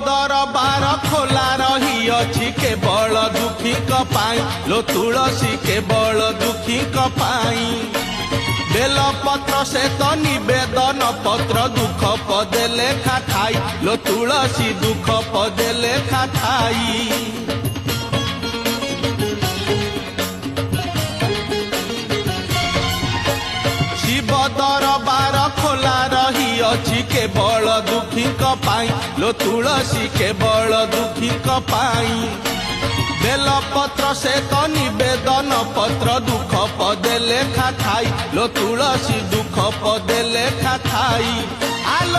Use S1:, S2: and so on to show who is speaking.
S1: दरबार खोला रही अछि केवल दुखी पाई लो तुलसी केवल दुखी पाई बेल पत्र से तो निवेदन पत्र दुख पदे लेखा खाई लो तुलसी दुख पदे लेखा खाई शिव दरबार खोला रही अछि केवल दुखी पाई लो तुलसी केवल दुखी पाई बेल पत्र से तो निवेदन पत्र दुख पदे लेखा खाई लो तुलसी दुख पदे लेखा खाई आल